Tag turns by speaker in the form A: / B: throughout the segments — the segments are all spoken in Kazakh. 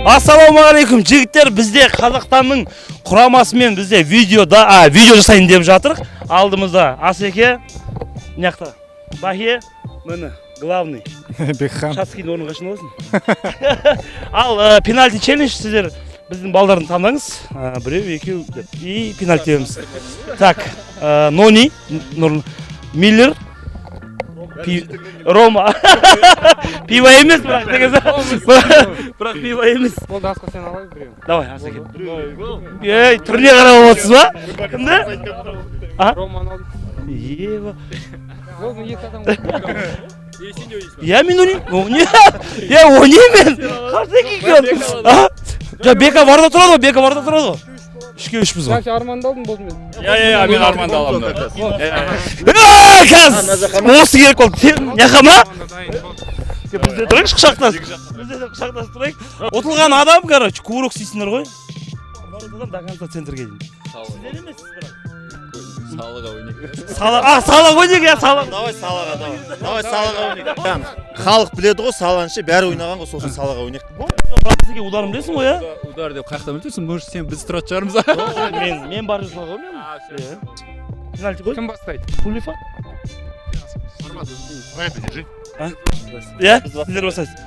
A: Ассалаумағалейкум жігіттер, бізде Қазақстанның құрамасымен бізде видео жасайын деп жатырық. Алдымызда Асеке, мыняқта Бахе, міне главный.
B: Бекхан.
A: Шацкин орын қашын болсын. Ал пенальти челлендж сіздер біздің балдарын таңдаңыз. Біреу, екеу и пенальти береміз. Так, Нони, Миллер, Рома. Пиво емес, бірақ дегенде. Бірақ пиво емес.
B: Болды, Асқа сен алайын біреу.
A: Давай, Асеке. Ей, түріне қарап отырсыз ба? Кімді?
B: Роман алдым.
A: Ева.
B: Болды, екі адам.
A: Я мен ойнаймын. Я ойнаймын. Қасеке екен. Бека барда тұрады ғой, Бека барда тұрады ғой. Үшке үшпіз ғой.
B: Сен Арманды алдың болды мен.
C: Мен Арманды аламын.
A: Кәз! Осы керек болды. Сен яқама? Бізде тұрайықшы құшақтас. Бізде құшақтас тұрайық. Отылған адам, короче, курок сейсіңдер ғой. Барудан до конца центрге дейін. Сіздер емессіз бірақ.
C: Салыға ойнайық.
A: Салаға ойнайық, я салаға.
D: Давай салаға, давай салаға ойнайық. Халық біледі ғой, саланшы бәрі ойнаған ғой, сосын салаға ойнайық.
A: Сізге ударым білесің ғой, я?
C: Удар деп қаяқтан білдірсің, может сен біз тұратын шығармыз.
A: Мен бар жасыға ғой, мен. Пенальти ғой.
B: Кім бастайды?
A: Пулифа? Я? Сіздер басайсыз.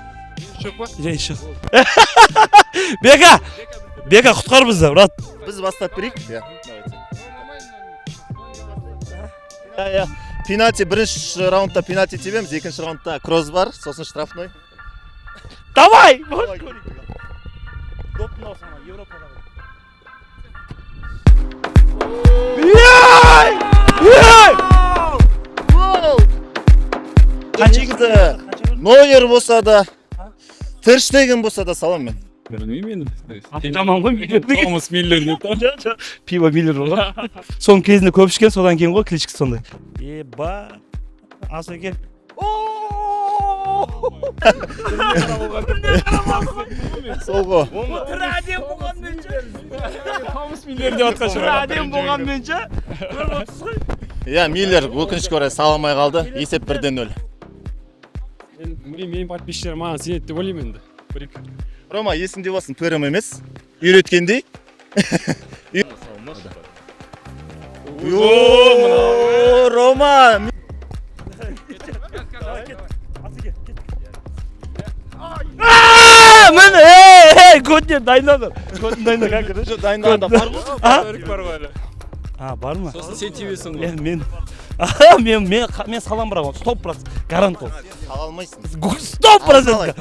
B: Шық па?
A: Еще. Бека! Бека, құтқар бізді, брат.
D: Біз бастап берейік. Пенальти бірінші раундта пенальти тебеміз, екінші раундта кросс бар, сосын штрафной.
A: Давай! Допнау сама, Европадағы.
D: Қаншықты Нойер болса да, Тер Штеген болса да салам мен.
C: Білмеймін енді.
A: Жаман ғой,
C: Томас Миллер деп та.
A: Пиво Миллер болған. Соның кезінде көп ішкен, содан кейін ғой кличка сондай. Еба! Асеке.
D: Сол ғой.
A: Бір әдем болған менше.
C: Томас Миллер деп атқан
A: Бір әдем болған менше. Көріп отырсыз ғой.
D: Миллер өкінішке орай саламай қалды. Есеп 1-0.
B: Менің подписчилерім маған сенеді деп ойлаймын енді.
D: Рома, есіңде болсын, төрем емес. Үйреткендей. Рома!
A: Мен, көтіне дайындадым. Көтін дайында, как это?
D: Дайындағанда бар ғой.
C: Бар ғой әлі.
A: Бар ма?
C: Сосын сен тебесің ғой.
A: Мен салам бірақ, 100% гарант ол.
D: Сала алмайсың.
A: 100%.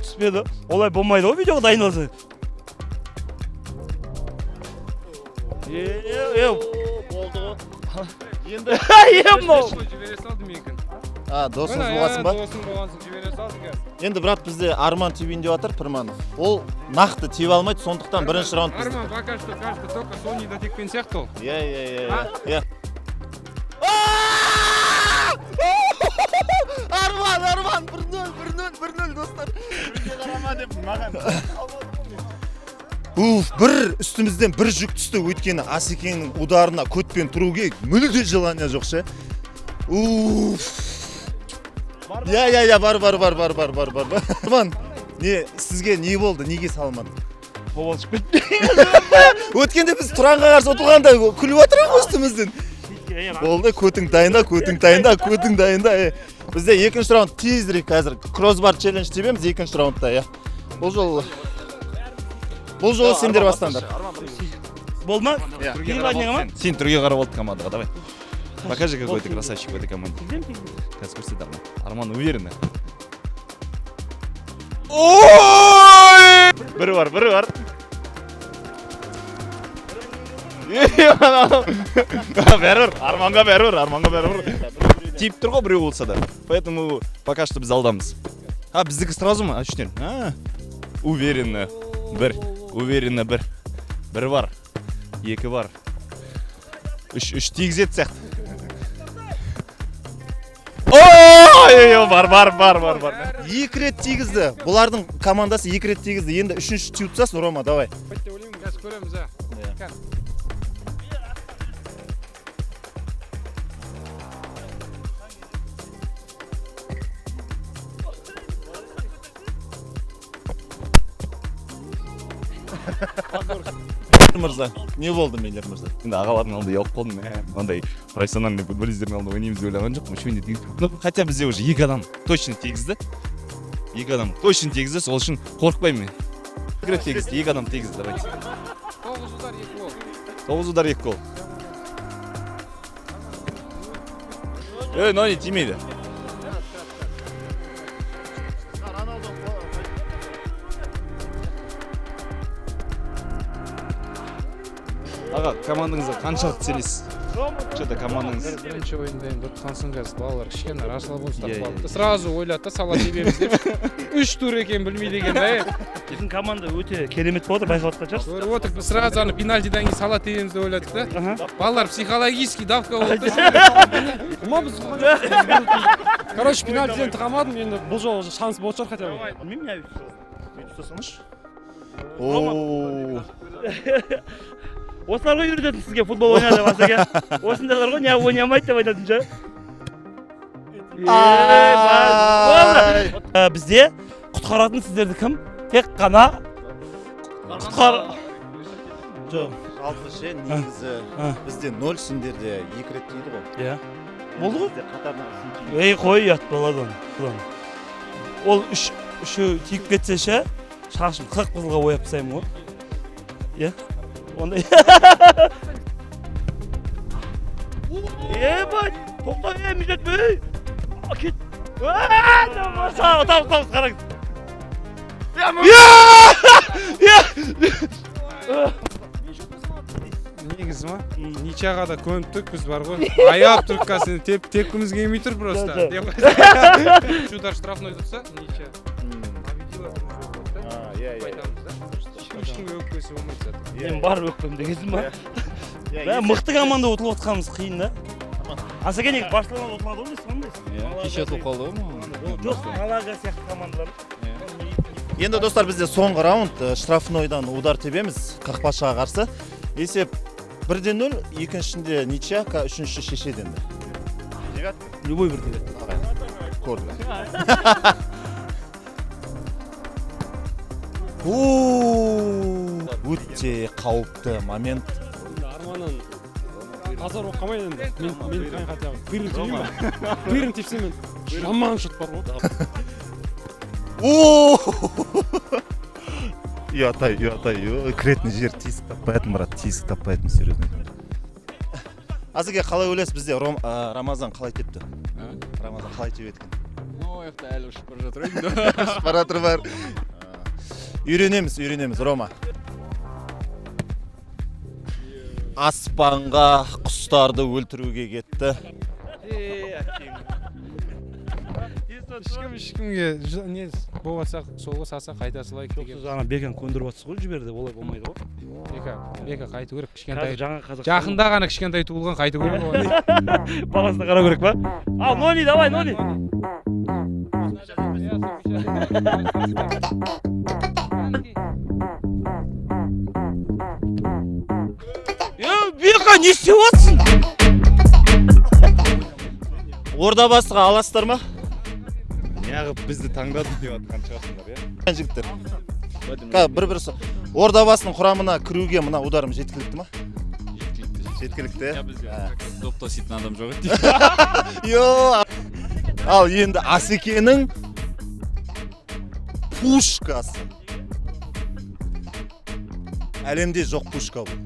A: Түспеді. Олай болмайды ғой, видеоға дайындалса.
D: Болды ғой. Енді
B: Жібере салдым екен.
D: досыңыз болғасын ба?
B: Досым болғансын жібере салдым қазір.
D: Енді брат бізде Арман тебейін деп жатыр, Пірманов. Ол нақты тебе алмайды, сондықтан бірінші раунд бізді.
B: Арман пока что кажется только Сонида текпен сияқты ол.
D: Иә. Арман, 1-0 достар. Қарама деп маған. Бір үстімізден бір жүк түсті, өйткені Асекеңнің ударына көтпен тұруге мүлде желания жоқ ше. Я, бар. Арман, сізге не болды, неге салмады?
A: Болашып кетті.
D: Өткенде біз Тұранға қарсы ұтылғанда күліп отырмыз үстімізден. Болды, көтің дайында. Бізде екінші раунд тезірек қазір. Кроссбар челлендж тебеміз екінші раундта, Бұл жолы сендер бастаңдар.
A: Болды ма?
C: Сен түрге қарап алды командаға, давай. Покажи, какой ты красавчик в этой команде. Сейчас көрсет Арман уверенно. Бірі бар. Бәрібір, Арманға бәрібір. Тиіп тұр ғой біреу болса да. Поэтому пока что біз алдамыз. Біздікі сразу ма? Үштен. Уверенно. Бір. Бір бар. Екі бар. Үш тигізет сияқты. Бар.
D: Екі рет тигізді. Бұлардың командасы екі рет тигізді. Енді үшінші теуіп тастасын, Рома, давай.
B: Хоть ойлаймын, қазір көреміз,
D: мырза, не болды Миллер мырза?
C: Енді ағалардың алдында ұялып қалдым. Андай профессиональный футболистердің алдында ойнаймыз деп ойлаған жоқпын. Үшеуінде тигізді. Ну, хотя бізде уже 2 адам точно тигізді. 2 адам точно тигізді, сол үшін қорықпаймын мен. Тигізді, 2 адам тигізді, давайте.
B: 9 uдар 2 gol.
C: 9 удар 2 гол. Нони тимейді. Аға, командаңызға қаншалықты сенесіз? Что-то командаңыз.
B: Бірінші ойында енді ұтқансың қазір балалар кішкене расслабон ұстап
C: Иә,
B: қалды. Сразу ойлады да сала тебеміз деп. 3 тур екен білмейді екен да.
A: Біздің команда өте керемет болып отыр, байқап жатқан шығарсыз.
B: Көріп отыр, біз сразу аны пенальтиден кейін сала тебеміз деп ойладық да. Балалар психологический давка болды.
E: Короче, пенальтиден тығамадым, енді бұл жолы шанс болды шығар хотя бы.
A: Білмеймін, не
D: Бүйтіп ұстасаңызшы. Ооо.
A: осылар ғой үйрететін сізге футбол ойна деп асаке. Осындайлар ғой не ойнамайды деп айтатын ше. Бізде құтқаратын сіздерді кім? Тек қана құтқар.
D: Жоқ, жалпы ше негізі бізде 0 сендерде 2 рет дейді ғой.
A: Иә. Болды ғой?
D: Қатарынан
A: Ей, қой ұят баладан. Ол үшеу тиіп кетсе ше, шашым қып-қызылға бояп тастаймын ғой. Иә. Ондай. Бай, тоқта, мүжетпей. Кет. Тауыз қараңыз.
B: Негізі ма? Ничаға да көніп біз бар ғой. Аяп тұрққасын тепкіміз келмей тұр просто. Шудар штрафной тұрса, Нича. Ешкімге өкпесі болмайды заты.
A: Мен бар өкпем дегенсің ба? Мықты команда ұтылып отқанымыз қиын да. Асаке неге Барселона ұтылады ғой, сондайсың?
C: Кеше ұтылып қалды ғой.
A: Жоқ, Малага сияқты командалар.
D: Енді достар, бізде соңғы раунд штрафнойдан удар тебеміз қақпашыға қарсы. Есеп 1-0, екіншінде ничья, үшінші шешеді енді.
A: Любой бір тебеді.
D: Көрді. Өте қауіпті момент.
E: Арманын назар болып қалмайды енді. Мен қайын хотя бы бірін тепейін ба? Бірін тепсе мен жаман шот бар ғой.
D: Ұятай, кіретін жер тесік таппайтын, брат, тесік таппайтын, серьезно. Азыке қалай ойлайсыз, бізде Рамазан қалай тепті? Рамазан қалай теп еткен?
F: Ну, это әлі ұшып бара жатыр енді.
D: Ұшып бара жатыр бар. Үйренеміз, Рома. Аспанға құстарды өлтіруге кетті.
B: Ешкімге не болатсақ, солға саса қайта сылайық деген.
A: Сіз ана Бекан көндіріп атсыз ғой жіберді, олай болмайды ғой.
B: Бека қайту керек, кішкентай.
A: Жақында
B: ғана кішкентай туылған қайту керек ғой.
A: Баласына қарау керек па? Ал, Нони, давай, Нони! Бека, не істеп атсың?
D: Орда бастыға аласыздар ма?
C: Неғып бізді таңдадық деп атқан шығасыңдар, иә?
D: Жігіттер. Бір орда басының құрамына кіруге мына ударым жеткілікті ма? Жеткілікті.
F: Допта сөйтін адам жоқ еді.
D: Ал енді Асекенің пушкасы. Әлемде жоқ пушка бұл.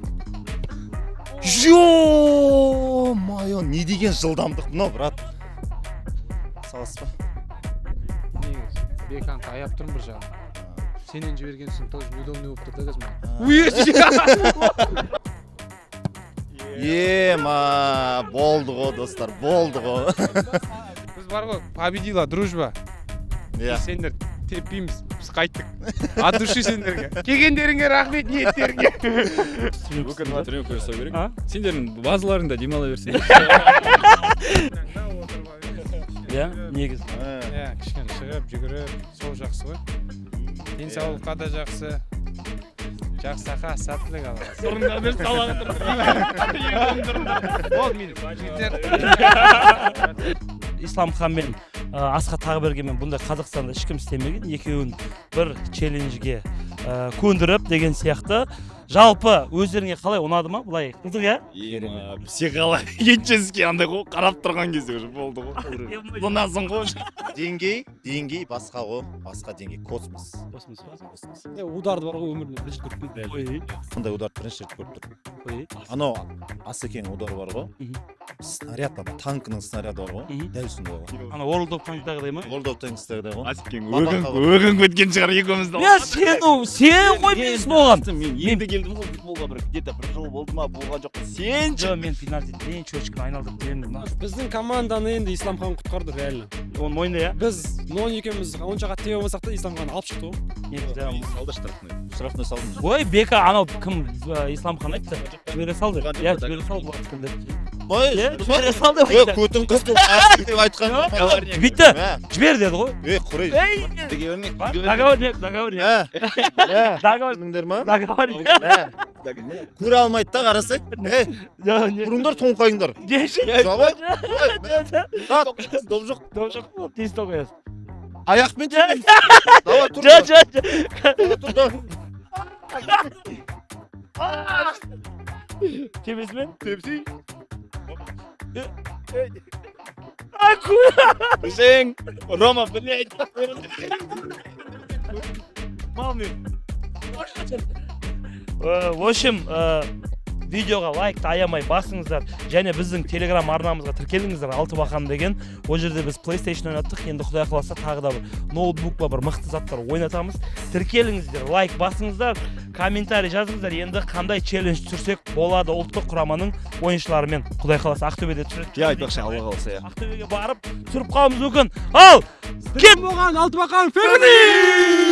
D: Ё-моё, не деген жылдамдық мынау, брат. Саласыз ба?
B: Беканты аяп тұрмын бір жағын. Сенен жібергенсің, тоже неудобный болып тұр да қазір
D: Ема, болды ғой, достар, болды ғой.
B: Біз бар ғой, победила дружба. Сендер теппейміз, біз қайттық. От души сендерге. Келгендеріңе рахмет, ниеттеріңе.
F: Тренер көрсету керек. Сендердің базаларыңда демала берсін.
A: Иә, негіз.
B: Кішкене шығып, жүгіріп, сол жақсы ғой. Денсаулыққа да жақсы. Жақсақа, сәттілік алады.
A: Сұрыңдар беріп салаға тұрды.
B: Ол мен жігіттер.
A: Исламхан мен Асқат Тағыбергенмен бұндай Қазақстанда ешкім істемеген. Екеуін бір челленджге көндіріп деген сияқты. Жалпы өздеріңе қалай ұнады ма? Былай қызық, иә?
C: психологически андай ғой, қарап тұрған кезде уже болды ғой. Бұнан соң ғой.
D: Деңгей басқа ғой, басқа деңгей, космос.
E: Ударды бар ғой өмірінде бірінші көріп
D: Қандай ударды бірінші рет көріп тұрмын. Анау Асекең удары бар ғой. Снаряд, танкінің снаряды бар ғой. Дәл сондай ғой.
A: Ана World of Tanks'тағыдай ма?
D: World of Tanks'тағыдай ғой.
C: Асекең өгің біткен шығар екеумізді.
A: Я сен ғой дейсің оған.
C: Мен енді келдім ғой футболға где-то бір жыл болды ма, болған жоқ. Сен
A: Жоқ, мен пенальтиден чөчкіні айналдырып беремін.
E: Біздің команданы енді Исламхан құтқарды реально.
A: Оның мойнында, иә?
E: Біз екеуміз оншаға теу болмасақ та Исламхан алып шықты ғой.
C: салды штрафной.
D: Штрафной салдым.
A: Ой, Бека анау кім Исламхан айтты? Жібере салды. Иә, жібере салды уақыт жібере салды.
D: Көтің қыз болып деп айтқан.
A: Битті, жібер деді ғой.
D: Құрай.
A: Договорник.
D: Міңдер ма?
A: Договорник.
D: Көре алмайды да қарасай. Бұрыңдар тоңқайыңдар. Доп жоқ.
A: Тез тоқаясың.
D: Аяқпен теңіз. Давай тұр.
A: Кемесімен?
C: Пепси.
A: Жең.
C: Рома, блядь.
A: Мами. В общем, видеоға лайкты аямай басыңыздар, және біздің телеграм арнамызға тіркеліңіздер, Алтыбақан деген. Ол жерде біз PlayStation ойнаттық, енді Құдай қаласа тағы да бір ноутбук ба бір мықты заттар ойнатамыз. Тіркеліңіздер, лайк басыңыздар, комментарий жазыңыздар, енді қандай челлендж түсірсек болады ұлттық құраманың ойыншыларымен. Құдай қаласа Ақтөбеде түсіріп.
C: Я айтпақшы, Алла қаласа, иә.
A: Ақтөбеге барып түсіріп қалуымыз мүмкін. Ал, кеп
E: болған Алтыбақан фэмили!